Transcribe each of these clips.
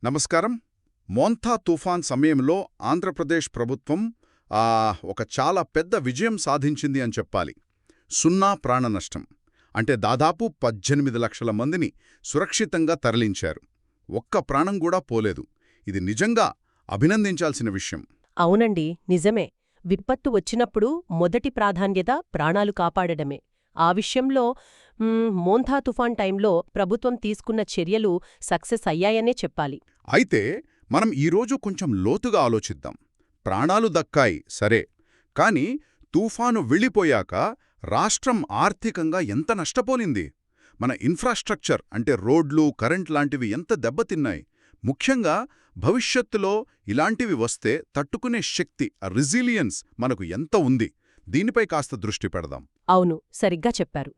నమస్కారం. మోంథా తుఫాన్ సమయంలో ఆంధ్రప్రదేశ్ ప్రభుత్వం ఒక చాలా పెద్ద విజయం సాధించింది అని చెప్పాలి. సున్నా ప్రాణనష్టం. అంటే దాదాపు 18 లక్షల మందిని సురక్షితంగా తరలించారు. ఒక్క ప్రాణం కూడా పోలేదు. ఇది నిజంగా అభినందించాల్సిన విషయం. అవునండి, నిజమే. విపత్తు వచ్చినప్పుడు మొదటి ప్రాధాన్యత ప్రాణాలు కాపాడడమే. ఆ విషయంలో మోంథా తుఫాన్ టైంలో ప్రభుత్వం తీసుకున్న చర్యలు సక్సెస్ అయ్యాయనే చెప్పాలి. అయితే మనం ఈరోజు కొంచెం లోతుగా ఆలోచిద్దాం. ప్రాణాలు దక్కాయి సరే, కాని తుఫాను వెళ్ళిపోయాక రాష్ట్రం ఆర్థికంగా ఎంత నష్టపోయింది? మన ఇన్ఫ్రాస్ట్రక్చర్ అంటే రోడ్లు, కరెంట్ లాంటివి ఎంత దెబ్బతిన్నాయి? ముఖ్యంగా భవిష్యత్తులో ఇలాంటివి వస్తే తట్టుకునే శక్తి, రెసిలియన్స్ మనకు ఎంత ఉంది? దీనిపై కాస్త దృష్టి పెడదాం. అవును, సరిగ్గా చెప్పారు.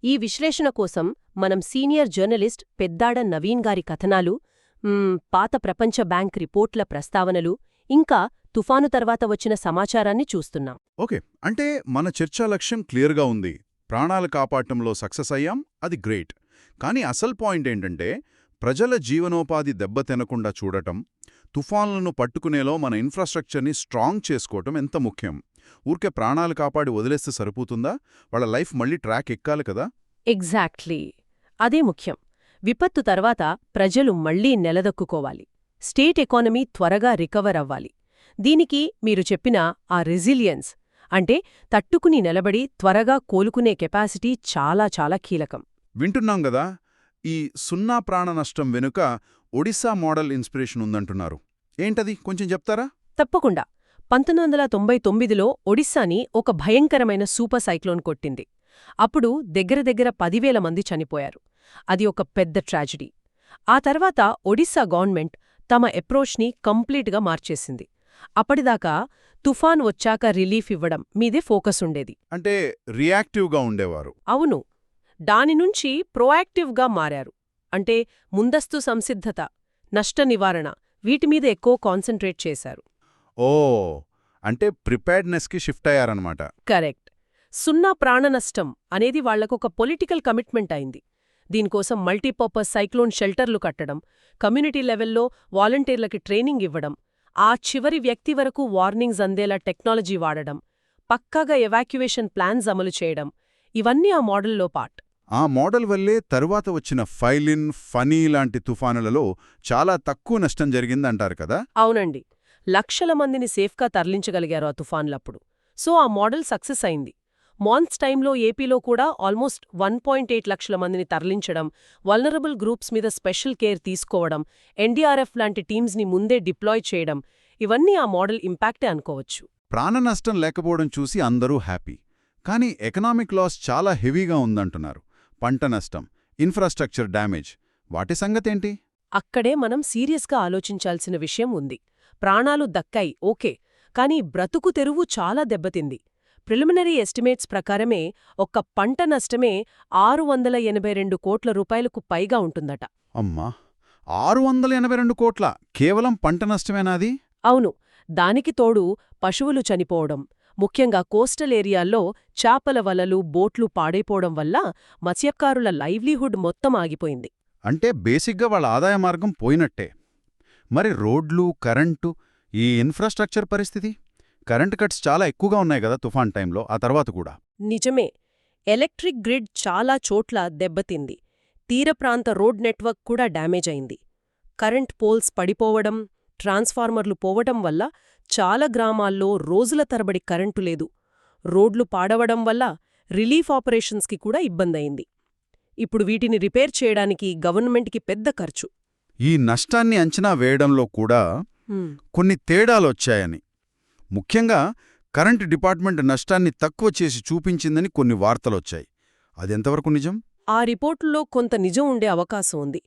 ఈ విశ్లేషణ కోసం మనం సీనియర్ జర్నలిస్ట్ పెద్దాడ నవీన్ గారి కథనాలు, పాత ప్రపంచ బ్యాంక్ రిపోర్ట్ల ప్రస్తావనలు, ఇంకా తుఫాను తర్వాత వచ్చిన సమాచారాన్ని చూస్తున్నాం. ఓకే, అంటే మన చర్చా లక్ష్యం క్లియర్గా ఉంది. ప్రాణాలు కాపాడటంలో సక్సెస్ అయ్యాం, అది గ్రేట్. కానీ అసలు పాయింట్ ఏంటంటే ప్రజల జీవనోపాధి దెబ్బతినకుండా చూడటం, తుఫాన్లను పట్టుకునేలో మన ఇన్ఫ్రాస్ట్రక్చర్ని స్ట్రాంగ్ చేసుకోవటం ఎంత ముఖ్యం. ఊరికే ప్రాణాలు కాపాడి వదిలేస్తే సరిపోతుందా? వాళ్ళ లైఫ్ మళ్ళీ ట్రాక్ ఎక్కాలి కదా. ఎగ్జాక్ట్లీ, అదే ముఖ్యం. విపత్తు తర్వాత ప్రజలు మళ్లీ నెలదొక్కుకోవాలి. స్టేట్ ఎకానమీ త్వరగా రికవర్ అవ్వాలి. దీనికి మీరు చెప్పిన ఆ రెసిలియన్స్ అంటే తట్టుకుని నిలబడి త్వరగా కోలుకునే కెపాసిటీ చాలా చాలా కీలకం. వింటున్నాం గదా, ఈ సున్నా ప్రాణ నష్టం వెనుక ఒడిశా మోడల్ ఇన్స్పిరేషన్ ఉందంటున్నారు. ఏంటది, కొంచెం చెప్తారా? తప్పకుండా. 1999లో ఒడిశాని ఒక భయంకరమైన సూపర్ సైక్లోన్ కొట్టింది. అప్పుడు దగ్గర 10,000 మంది చనిపోయారు. అది ఒక పెద్ద ట్రాజడీ. ఆ తర్వాత ఒడిశా గవర్నమెంట్ తమ అప్రోచ్ని కంప్లీట్గా మార్చేసింది. అప్పటిదాకా తుఫాన్ వచ్చాక రిలీఫ్ ఇవ్వడం మీదే ఫోకస్ ఉండేది. అంటే రియాక్టివ్గా ఉండేవారు. అవును, దానినుంచి ప్రోయాక్టివ్గా మారారు. అంటే ముందస్తు సంసిద్ధత, నష్ట నివారణ, వీటిమీద ఎక్కువ కాన్సంట్రేట్ చేశారు. ఓ, అంటే ప్రిపేర్డ్నెస్కి షిఫ్ట్ అయ్యారన్నమాట. కరెక్ట్. సున్నా ప్రాణనష్టం అనేది వాళ్లకొక పొలిటికల్ కమిట్మెంట్ అయింది. దీనికోసం మల్టీపర్పస్ సైక్లోన్ షెల్టర్లు కట్టడం, కమ్యూనిటీ లెవెల్లో వాలంటీర్లకి ట్రైనింగ్ ఇవ్వడం, ఆ చివరి వ్యక్తి వరకు వార్నింగ్స్ అందేలా టెక్నాలజీ వాడడం, పక్కాగా ఎవాక్యువేషన్ ప్లాన్స్ అమలు చేయడం, ఇవన్నీ ఆ మోడల్లో పార్ట్. ఆ మోడల్ వల్లే తరువాత వచ్చిన ఫైలిన్, ఫనీ లాంటి తుఫానులలో చాలా తక్కువ నష్టం జరిగిందంటారు కదా. అవునండి, లక్షల మందిని సేఫ్గా తరలించగలిగారు ఆ తుఫాన్లప్పుడు. సో ఆ మోడల్ సక్సెస్ అయింది. మాన్స్ టైంలో ఏపీలో కూడా ఆల్మోస్ట్ 1.8 లక్షల మందిని తరలించడం, వల్నరబుల్ గ్రూప్స్ మీద స్పెషల్ కేర్ తీసుకోవడం, ఎన్డీఆర్ఎఫ్ లాంటి టీమ్స్ని ముందే డిప్లాయ్ చేయడం, ఇవన్నీ ఆ మోడల్ ఇంపాక్టే అనుకోవచ్చు. ప్రాణనష్టం లేకపోవడం చూసి అందరూ హ్యాపీ. కానీ ఎకనామిక్ లాస్ చాలా హెవీగా ఉందంటున్నారు. పంట నష్టం, ఇన్ఫ్రాస్ట్రక్చర్ డ్యామేజ్, వాటి సంగతేంటి? అక్కడే మనం సీరియస్గా ఆలోచించాల్సిన విషయం ఉంది. ప్రాణాలు దక్కాయి ఓకే, కానీ బ్రతుకు తెరువు చాలా దెబ్బతింది. ప్రిలిమినరీ ఎస్టిమేట్స్ ప్రకారమే ఒక్క పంట నష్టమే 682 కోట్ల రూపాయలకు పైగా ఉంటుందట. అమ్మా, 682 కోట్ల కేవలం పంట నష్టమేనాది? అవును, దానికి తోడు పశువులు చనిపోవడం, ముఖ్యంగా కోస్టల్ ఏరియాల్లో చాపల వలలు, బోట్లు పాడైపోవడం వల్ల మత్స్యకారుల లైవ్లీహుడ్ మొత్తం ఆగిపోయింది. అంటే బేసిక్గా వాళ్ళ ఆదాయ మార్గం పోయినట్టే. మరి రోడ్లు, కరెంటు, ఈ ఇన్ఫ్రాస్ట్రక్చర్ పరిస్థితి? కరెంట్ కట్స్ చాలా ఎక్కువగా ఉన్నాయి కదా తుఫాన్ టైంలో, ఆ తర్వాత కూడా. నిజమే, ఎలక్ట్రిక్ గ్రిడ్ చాలా చోట్ల దెబ్బతింది. తీరప్రాంత రోడ్ నెట్వర్క్ కూడా డ్యామేజ్ అయింది. కరెంట్ పోల్స్ పడిపోవడం, ట్రాన్స్ఫార్మర్లు పోవడం వల్ల చాలా గ్రామాల్లో రోజుల తరబడి కరెంటు లేదు. రోడ్లు పాడవడం వల్ల రిలీఫ్ ఆపరేషన్స్కి కూడా ఇబ్బందయింది. ఇప్పుడు వీటిని రిపేర్ చేయడానికి గవర్నమెంట్కి పెద్ద ఖర్చు. ఈ నష్టాన్ని అంచనా వేయడంలో కూడా కొన్ని తేడాలొచ్చాయని, ముఖ్యంగా కరెంటు డిపార్ట్మెంట్ నష్టాన్ని తక్కువ చేసి చూపించిందని కొన్ని వార్తలొచ్చాయి. అదెంతవరకు నిజం? ఆ రిపోర్టుల్లో కొంత నిజం ఉండే అవకాశం ఉంది.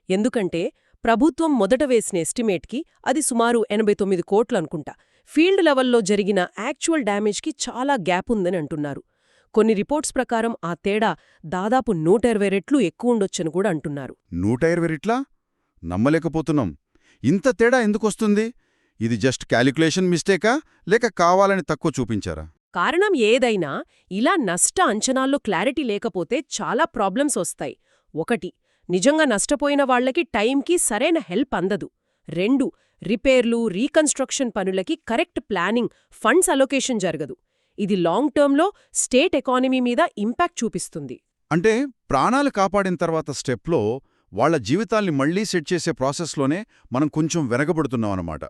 ఎందుకంటే ప్రభుత్వం మొదట వేసిన ఎస్టిమేట్కి అది సుమారు 89 కోట్లనుకుంటా. ఫీల్డ్ లెవెల్లో జరిగిన యాక్చువల్ డ్యామేజ్కి చాలా గ్యాప్ ఉందని అంటున్నారు. కొన్ని రిపోర్ట్స్ ప్రకారం ఆ తేడా దాదాపు 120 రెట్లు ఎక్కువుండొచ్చని కూడా అంటున్నారు. 120 రెట్లా? నమ్మలేకపోతున్నాం. ఇంత తేడా ఎందుకొస్తుంది? ఇది జస్ట్ క్యాలిక్యులేషన్ మిస్టేకా, లేక కావాలని తక్కువ చూపించారా? కారణం ఏదైనా ఇలా నష్ట అంచనాల్లో క్లారిటీ లేకపోతే చాలా ప్రాబ్లమ్స్ వస్తాయి. ఒకటి, నిజంగా నష్టపోయిన వాళ్లకి టైంకి సరైన హెల్ప్ అందదు. 2 రిపేర్లు, రీకన్స్ట్రక్షన్ పనులకి కరెక్ట్ ప్లానింగ్, ఫండ్స్ అలొకేషన్ జరగదు. ఇది లాంగ్ టర్మ్లో స్టేట్ ఎకానమీ మీద ఇంపాక్ట్ చూపిస్తుంది. అంటే ప్రాణాలు కాపాడిన తర్వాత స్టెప్లో వాళ్ల జీవితాల్ని మళ్లీ సెట్ చేసే ప్రాసెస్లోనే మనం కొంచెం వెనకబడుతున్నాం అన్నమాట.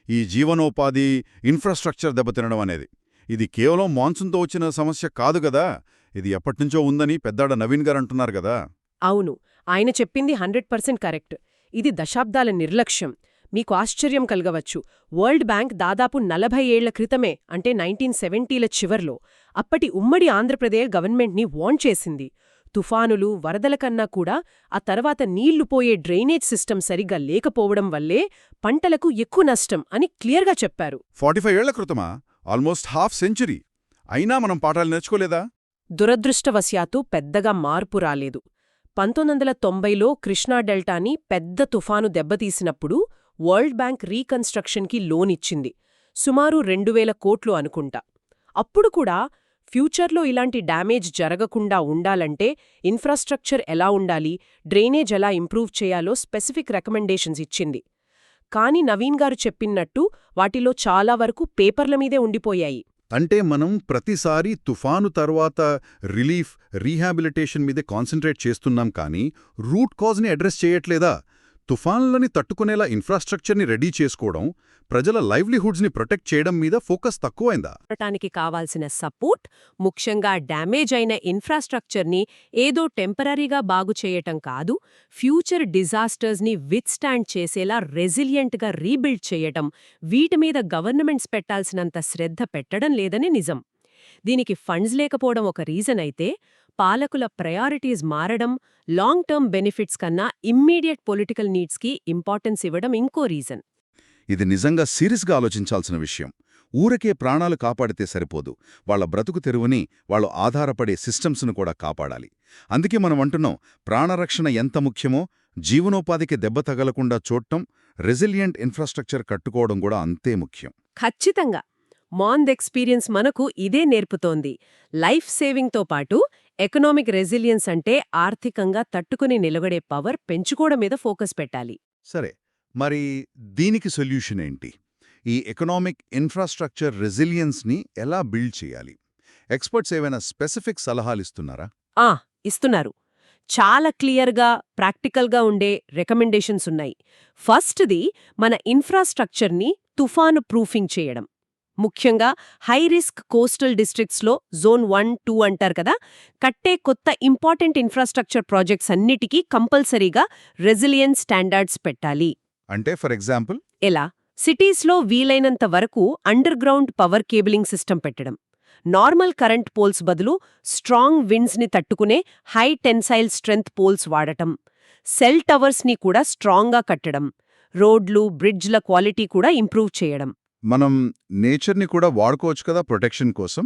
ఈ జీవనోపాధి, ఇన్ఫ్రాస్ట్రక్చర్ దెబ్బతినడం అనేది ఇది కేవలం మాన్సూన్తో వచ్చిన సమస్య కాదు గదా, ఇది ఎప్పటినుంచో ఉందని పెద్దాడ నవీన్ గారు అంటున్నారు గదా. అవును, ఆయన చెప్పింది 100% కరెక్ట్. ఇది దశాబ్దాల నిర్లక్ష్యం. మీకు ఆశ్చర్యం కలగవచ్చు, వరల్డ్ బ్యాంక్ దాదాపు 40 ఏళ్ల క్రితమే, అంటే 1970ల చివర్లో, అప్పటి ఉమ్మడి ఆంధ్రప్రదేశ్ గవర్నమెంట్ని వార్న్ చేసింది. తుఫానులు, వరదల కన్నా కూడా ఆ తర్వాత నీళ్లు పోయే డ్రైనేజ్ సిస్టమ్ సరిగ్గా లేకపోవడం వల్లే పంటలకు ఎక్కువ నష్టం అని క్లియర్గా చెప్పారు. 45 ఏళ్ల క్రితమా? Almost half century. అయినా మనం పాఠాలు నేర్చుకోలేదా? దురదృష్టవశాత్తు పెద్దగా మార్పు రాలేదు. 1990లో కృష్ణా డెల్టాని పెద్ద తుఫాను దెబ్బతీసినప్పుడు వరల్డ్ బ్యాంక్ రీకన్స్ట్రక్షన్కి లోన్ ఇచ్చింది. సుమారు 2000 కోట్లు అనుకుంటా. అప్పుడు కూడా ఫ్యూచర్లో ఇలాంటి డ్యామేజ్ జరగకుండా ఉండాలంటే ఇన్ఫ్రాస్ట్రక్చర్ ఎలా ఉండాలి, డ్రైనేజ్ ఎలా ఇంప్రూవ్ చేయాలో స్పెసిఫిక్ రికమెండేషన్స్ ఇచ్చింది. కానీ నవీన్ గారు చెప్పినట్టు వాటిలో చాలా వరకు పేపర్ల మీదే ఉండిపోయాయి. అంటే మనం ప్రతిసారి తుఫాను తర్వాత రిలీఫ్, రీహాబిలిటేషన్ మీదే కాన్సంట్రేట్ చేస్తున్నాం కానీ రూట్ కాజ్ని అడ్రస్ చేయట్లేదా? తుఫాన్లని తట్టుకునేలా ఇన్ఫ్రాస్ట్రక్చర్ని రెడీ చేసుకోవడం, ప్రజల లైవ్లీహుడ్స్ని ప్రొటెక్ట్ చేయడం మీద ఫోకస్ తక్కువైందా? టానికి కావాల్సిన సపోర్ట్, ముఖ్యంగా డ్యామేజ్ అయిన ఇన్ఫ్రాస్ట్రక్చర్ని ఏదో టెంపరరీగా బాగు చేయటం కాదు, ఫ్యూచర్ డిజాస్టర్స్ని విత్స్టాండ్ చేసేలా రెసిలియంట్గా రీబిల్డ్ చేయటం, వీటి మీద గవర్నమెంట్స్ పెట్టాల్సినంత శ్రద్ధ పెట్టడం లేదని నిజం. దీనికి ఫండ్స్ లేకపోవడం ఒక రీజన్ అయితే, పాలకుల ప్రయారిటీస్ మారడం, లాంగ్ టర్మ్ బెనిఫిట్స్ కన్నా ఇమ్మీడియట్ పొలిటికల్ నీడ్స్కి ఇంపార్టెన్స్ ఇవ్వడం ఇంకో రీజన్. ఇది నిజంగా సీరియస్గా ఆలోచించాల్సిన విషయం. ఊరకే ప్రాణాలు కాపాడితే సరిపోదు, వాళ్ల బ్రతుకు తెరువుని, వాళ్ళు ఆధారపడే సిస్టమ్స్ను కూడా కాపాడాలి. అందుకే మనం అంటున్నాం, ప్రాణరక్షణ ఎంత ముఖ్యమో జీవనోపాధికి దెబ్బ తగలకుండా చూడటం, రెసిలియంట్ ఇన్ఫ్రాస్ట్రక్చర్ కట్టుకోవడం కూడా అంతే ముఖ్యం. ఖచ్చితంగా. మాంద్ ఎక్స్పీరియన్స్ మనకు ఇదే నేర్పుతోంది. లైఫ్ సేవింగ్తో పాటు ఎకనామిక్ రెసిలియన్స్ అంటే ఆర్థికంగా తట్టుకుని నిలబడే పవర్ పెంచుకోవడం మీద ఫోకస్ పెట్టాలి. సరే, మరి దీనికి సొల్యూషన్ ఏంటి? ఈ ఎకనామిక్ ఇన్ఫ్రాస్ట్రక్చర్ రెసిలియన్స్ని ఎలా బిల్డ్ చేయాలి? ఎక్స్పర్ట్స్ ఏవైనా స్పెసిఫిక్ సలహాలిస్తున్నారా? ఇస్తున్నారు. చాలా క్లియర్గా, ప్రాక్టికల్గా ఉండే రికమెండేషన్స్ ఉన్నాయి. ఫస్ట్ది, మన ఇన్ఫ్రాస్ట్రక్చర్ని తుఫాను ప్రూఫింగ్ చేయడం. ముఖ్యంగా హై రిస్క్ కోస్టల్ డిస్ట్రిక్ట్స్లో జోన్ 1, 2 అంటారు కదా, కట్టే కొత్త ఇంపార్టెంట్ ఇన్ఫ్రాస్ట్రక్చర్ ప్రాజెక్ట్స్ అన్నిటికీ కంపల్సరీగా రెసిలియన్స్ స్టాండర్డ్స్ పెట్టాలి. అంటే ఫర్ ఎగ్జాంపుల్ ఎలా? సిటీస్లో వీలైనంత వరకు under ground power cabling system పెట్టడం, నార్మల్ కరెంట్ పోల్స్ బదులు స్ట్రాంగ్ విండ్స్ని తట్టుకునే హై టెన్సైల్ స్ట్రెంగ్త్ పోల్స్ వాడటం, సెల్ టవర్స్ని కూడా స్ట్రాంగ్గా కట్టడం, రోడ్లు, బ్రిడ్జ్ల క్వాలిటీ కూడా ఇంప్రూవ్ చేయడం. మనం నేచర్ని కూడా వాడుకోవచ్చు కదా ప్రొటెక్షన్ కోసం.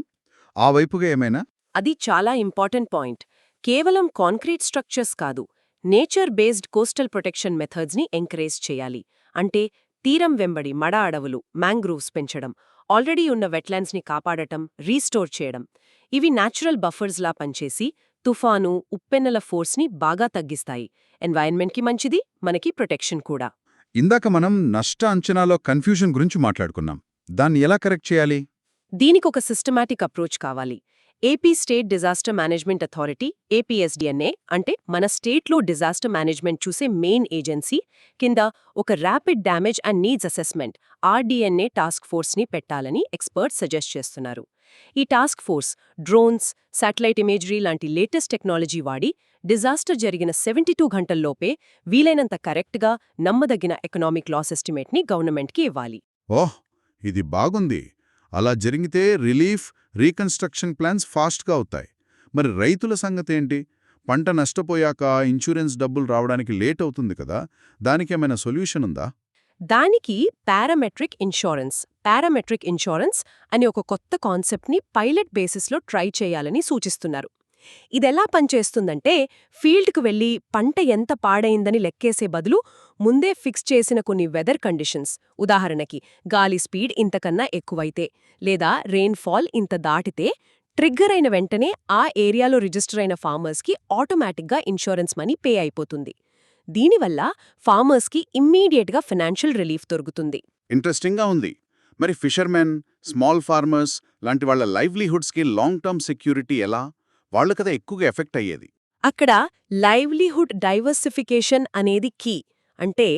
ఆ వైపుగా ఏమైనా? అది చాలా ఇంపార్టెంట్ పాయింట్. కేవలం కాంక్రీట్ స్ట్రక్చర్స్ కాదు, నేచర్ బేస్డ్ కోస్టల్ ప్రొటెక్షన్ మెథడ్స్ని ఎంకరేజ్ చేయాలి. అంటే తీరం వెంబడి మడ అడవులు, మ్యాంగ్రోవ్స్ పెంచడం, ఆల్రెడీ ఉన్న వెట్లాండ్స్ని కాపాడటం, రీస్టోర్ చేయడం. ఇవి న్యాచురల్ బఫర్స్లా పనిచేసి తుఫాను, ఉప్పెన్నెల ఫోర్స్ని బాగా తగ్గిస్తాయి. ఎన్వైరన్మెంట్కి మంచిది, మనకి ప్రొటెక్షన్ కూడా. ఇందాక మనం నష్ట అంచనాలో కన్ఫ్యూజన్ గురించి మాట్లాడుకున్నాం. దాన్ని ఎలా కరెక్ట్ చేయాలి? దీనికొక సిస్టమాటిక్ అప్రోచ్ కావాలి. AP state disaster management authority, APSDMA, అంటే మన స్టేట్లో డిజాస్టర్ మేనేజ్మెంట్ చూసే మెయిన్ ఏజెన్సీ కింద ఒక rapid damage and needs assessment RDNA task ఫోర్స్ని పెట్టాలని ఎక్స్పర్ట్స్ సజెస్ట్ చేస్తున్నారు. ఈ task force drones, satellite imagery లాంటి లేటెస్ట్ టెక్నాలజీ వాడి డిజాస్టర్ జరిగిన 72 గంటల్లోపే వీలైనంత కరెక్ట్గా నమ్మదగిన ఎకనామిక్ లాస్ ఎస్టిమేట్ని గవర్నమెంట్కి ఇవ్వాలి. ఓహ్, ఇది బాగుంది. అలా జరిగితే రిలీఫ్, రీకన్స్ట్రక్షన్ ప్లాన్స్ ఫాస్ట్గా అవుతాయి. మరి రైతుల సంగతేంటి? పంట నష్టపోయాక ఇన్సూరెన్స్ డబ్బులు రావడానికి లేట్ అవుతుంది కదా, దానికేమైనా సొల్యూషన్ ఉందా? దానికి పారామెట్రిక్ ఇన్సూరెన్స్ అని ఒక కొత్త కాన్సెప్ట్ని పైలట్ బేసిస్లో ట్రై చేయాలని సూచిస్తున్నారు. ఇదెలా పనిచేస్తుందంటే, ఫీల్డ్కు వెళ్లి పంట ఎంత పాడైందని లెక్కేసే బదులు ముందే ఫిక్స్ చేసిన కొన్ని వెదర్ కండిషన్స్, ఉదాహరణకి గాలి స్పీడ్ ఇంతకన్నా ఎక్కువైతే లేదా రెయిన్ఫాల్ ఇంత దాటితే, ట్రిగ్గర్ అయిన వెంటనే ఆ ఏరియాలో రిజిస్టర్ అయిన ఫార్మర్స్కి ఆటోమేటిక్గా ఇన్సూరెన్స్ మనీ పే అయిపోతుంది. దీనివల్ల ఫార్మర్స్కి ఇమ్మీడియట్గా ఫైనాన్షియల్ రిలీఫ్ దొరుకుతుంది. ఇంట్రెస్టింగ్గా ఉంది. మరి ఫిషర్మెన్, స్మాల్ ఫార్మర్స్ లాంటి వాళ్ళ లైవ్లీహుడ్స్కి లాంగ్ టర్మ్ సెక్యూరిటీ ఎలా? వాళ్ళు కదా ఎక్కువగా ఎఫెక్ట్ అయ్యేది. అక్కడ లైవ్లీహుడ్ డైవర్సిఫికేషన్ అనేది కీ. అంటే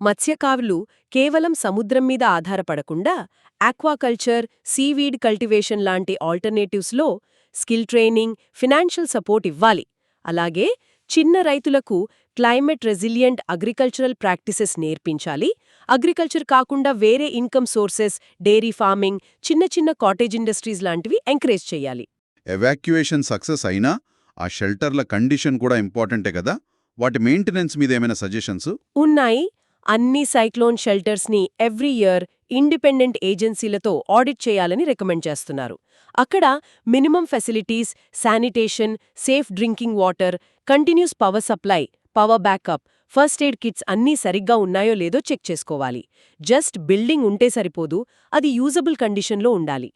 మత్స్యకారులు కేవలం సముద్రం మీద ఆధారపడకుండా ఆక్వాకల్చర్, సీవీడ్ కల్టివేషన్ లాంటి ఆల్టర్నేటివ్స్లో స్కిల్ ట్రైనింగ్, ఫినాన్షియల్ సపోర్ట్ ఇవ్వాలి. అలాగే చిన్న రైతులకు క్లైమేట్ రెసిలియంట్ అగ్రికల్చరల్ ప్రాక్టీసెస్ నేర్పించాలి. అగ్రికల్చర్ కాకుండా వేరే ఇన్కమ్ సోర్సెస్, డైరీ ఫార్మింగ్, చిన్న చిన్న కాటేజ్ ఇండస్ట్రీస్ లాంటివి ఎంకరేజ్ చేయాలి. ఎవాక్యుయేషన్ సక్సెస్ అయినా ఆ షెల్టర్ల కండిషన్ కూడా ఇంపార్టెంటే కదా? వాటి మెయింటెనెన్స్ మీద ఏమైనా సజెషన్స్? ఉన్నాయి. అన్ని సైక్లోన్ షెల్టర్స్ని ఎవ్రీ ఇయర్ ఇండిపెండెంట్ ఏజెన్సీలతో ఆడిట్ చేయాలని రికమెండ్ చేస్తున్నారు. అక్కడ minimum facilities, sanitation, safe drinking water, continuous power supply, power backup, first aid kits అన్నీ సరిగ్గా ఉన్నాయో లేదో చెక్ చేసుకోవాలి. జస్ట్ బిల్డింగ్ ఉంటే సరిపోదు, అది యూజబుల్ కండిషన్లో ఉండాలి.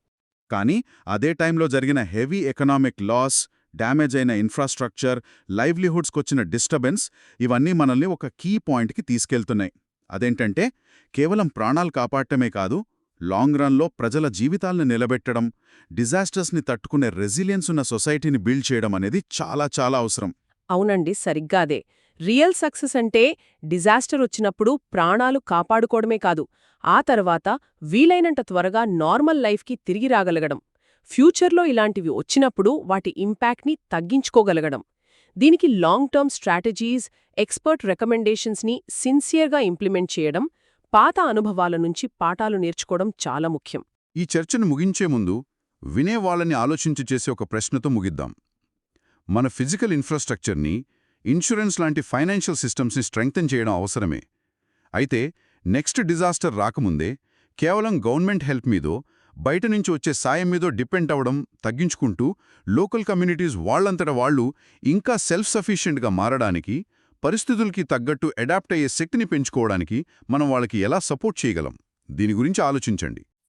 కానీ అదే టైంలో జరిగిన హెవీ ఎకనామిక్ లాస్, డ్యామేజ్ అయిన ఇన్ఫ్రాస్ట్రక్చర్, లైవ్లీహుడ్స్కొచ్చిన డిస్టర్బెన్స్ ఇవన్నీ మనల్ని ఒక కీ పాయింట్కి తీసుకెళ్తున్నాయి. అదేంటంటే కేవలం ప్రాణాలు కాపాడటమే కాదు, లాంగ్ రన్లో ప్రజల జీవితాల్ని నిలబెట్టడం, డిజాస్టర్స్ని తట్టుకునే రెసిలియన్స్ ఉన్న సొసైటీని బిల్డ్ చేయడం అనేది చాలా చాలా అవసరం. అవునండి, సరిగ్గా అదే. రియల్ సక్సెస్ అంటే డిజాస్టర్ వచ్చినప్పుడు ప్రాణాలు కాపాడుకోవడమే కాదు, ఆ తర్వాత వీలైనంత త్వరగా నార్మల్ లైఫ్కి తిరిగి రాగలగడం. ఫ్యూచర్లో ఇలాంటివి వచ్చినప్పుడు వాటి ఇంపాక్ట్ని తగ్గించుకోగలగడం. దీనికి లాంగ్ టర్మ్ స్ట్రాటజీస్, ఎక్స్పర్ట్ రికమెండేషన్స్ని సిన్సియర్గా ఇంప్లిమెంట్ చేయడం, పాత అనుభవాల నుంచి పాఠాలు నేర్చుకోవడం చాలా ముఖ్యం. ఈ చర్చను ముగించే ముందు వినేవాళ్ళని ఆలోచించి చేసే ఒక ప్రశ్నతో ముగిద్దాం. మన ఫిజికల్ ఇన్ఫ్రాస్ట్రక్చర్ని, ఇన్సూరెన్స్ లాంటి ఫైనాన్షియల్ సిస్టమ్స్ని స్ట్రెంగ్తెన్ చేయడం అవసరమే. అయితే నెక్స్ట్ డిజాస్టర్ రాకముందే కేవలం గవర్నమెంట్ హెల్ప్ మీదో, బయట నుంచి వచ్చే సాయం మీదో డిపెండ్ అవ్వడం తగ్గించుకుంటూ లోకల్ కమ్యూనిటీస్ వాళ్లంతట వాళ్ళు ఇంకా సెల్ఫ్ సఫిషియెంట్గా మారడానికి, పరిస్థితులకి తగ్గట్టు అడాప్ట్ అయ్యే శక్తిని పెంచుకోవడానికి మనం వాళ్ళకి ఎలా సపోర్ట్ చేయగలం? దీని గురించి ఆలోచించండి.